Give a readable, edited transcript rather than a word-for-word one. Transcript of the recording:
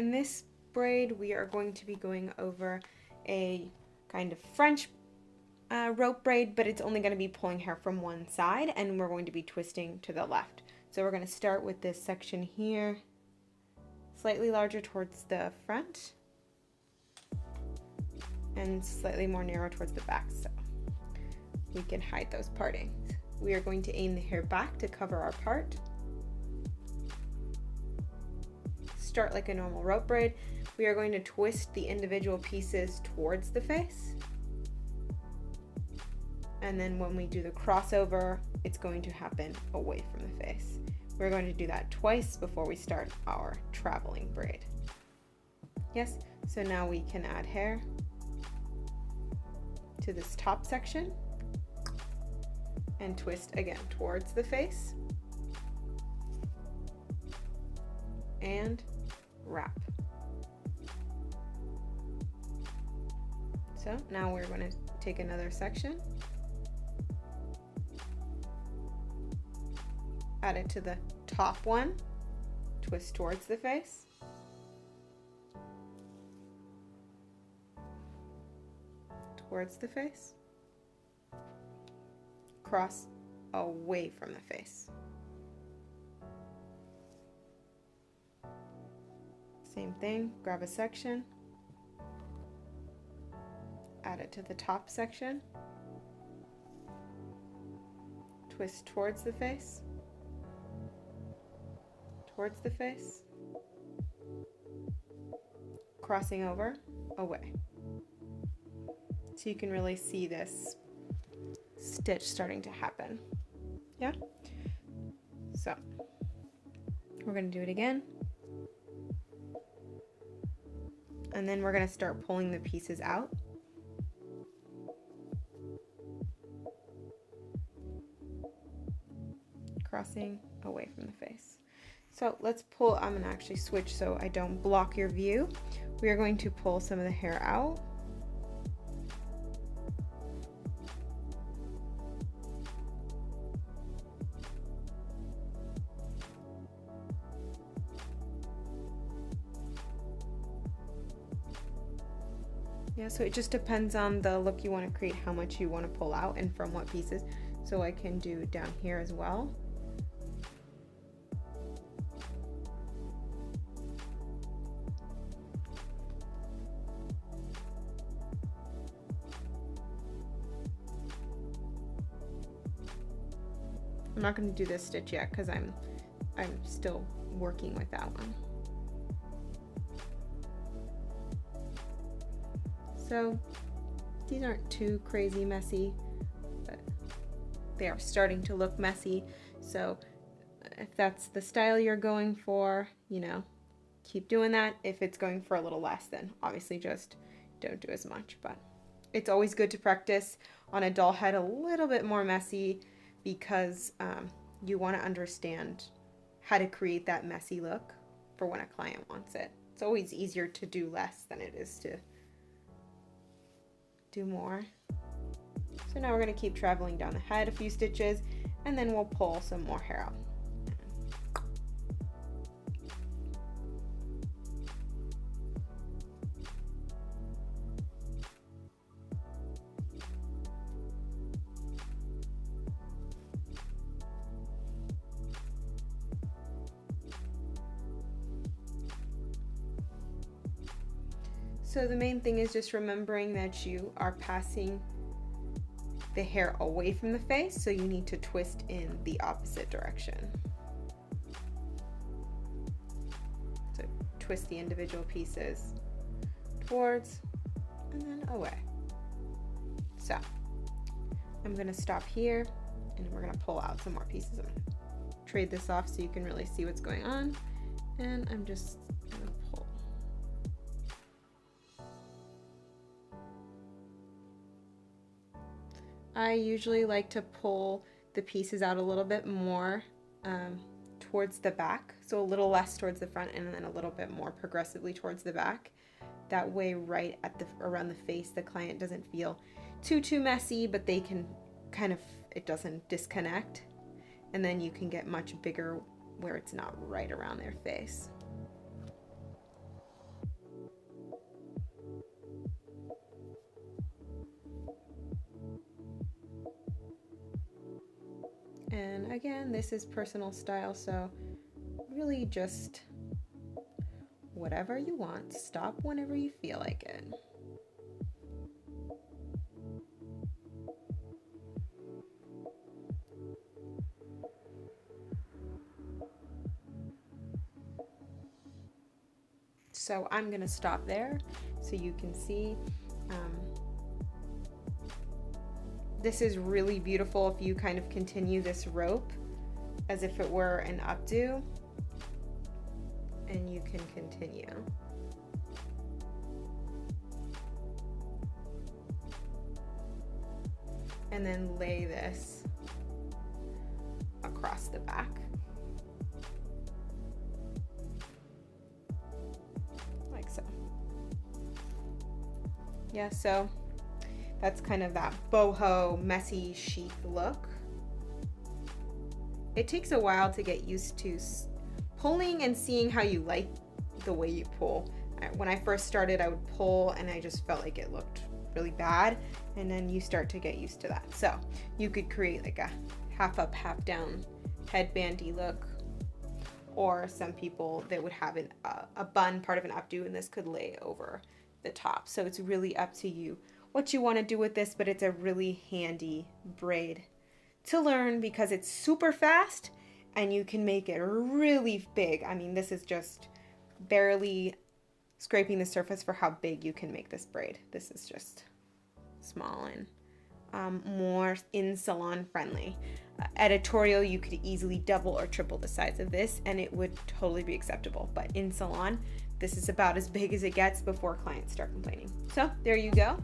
in this braid, we are going to be going over a kind of French rope braid, but it's only going to be pulling hair from one side, and we're going to be twisting to the left. So we're going to start with this section here, slightly larger towards the front and slightly more narrow towards the back, so we can hide those partings. We are going to aim the hair back to cover our part. Start like a normal rope braid. We are going to twist the individual pieces towards the face. And then when we do the crossover, it's going to happen away from the face. We're going to do that twice before we start our traveling braid. Yes, so now we can add hair to this top section and twist again towards the face and wrap. So now we're going to take another section, add it to the top one, twist towards the face, towards the face, cross away from the face. Same thing, grab a section, add it to the top section, twist towards the face, towards the face, crossing over, away. So you can really see this stitch starting to happen. Yeah? So we're going to do it again. And then we're going to start pulling the pieces out. Crossing away from the face. So let's pull, I'm going to actually switch so I don't block your view. We are going to pull some of the hair out. Yeah, so it just depends on the look you want to create, how much you want to pull out and from what pieces. So I can do down here as well. I'm not going to do this stitch yet because I'm still working with that one. So these aren't too crazy messy, but they are starting to look messy. So if that's the style you're going for, you know, keep doing that. If it's going for a little less, then obviously just don't do as much. But it's always good to practice on a doll head a little bit more messy because you want to understand how to create that messy look for when a client wants it. It's always easier to do less than it is to do more. So now we're going to keep traveling down the head a few stitches, and then we'll pull some more hair out. So the main thing is just remembering that you are passing the hair away from the face, so you need to twist in the opposite direction. So twist the individual pieces towards and then away. So I'm going to stop here and we're going to pull out some more pieces. I'm going to trade this off so you can really see what's going on, and I'm just going to pull. I usually like to pull the pieces out a little bit more towards the back, so a little less towards the front and then a little bit more progressively towards the back. That way right at the around the face the client doesn't feel too messy, but they can kind of, it doesn't disconnect, and then you can get much bigger where it's not right around their face. And again, this is personal style, so really just whatever you want. Stop whenever you feel like it. So I'm going to stop there so you can see. This is really beautiful if you kind of continue this rope as if it were an updo, and you can continue. And then lay this across the back. Like so. Yeah, so that's kind of that boho, messy sheath look. It takes a while to get used to pulling and seeing how you like the way you pull. When I first started, I would pull and I just felt like it looked really bad, and then you start to get used to that. So you could create like a half up, half down headbandy look, or some people that would have a bun, part of an updo, and this could lay over the top. So it's really up to you what you want to do with this, but it's a really handy braid to learn because it's super fast and you can make it really big. I mean, this is just barely scraping the surface for how big you can make this braid. This is just small and more in salon friendly. Editorial, you could easily double or triple the size of this and it would totally be acceptable, but in salon, this is about as big as it gets before clients start complaining. So there you go.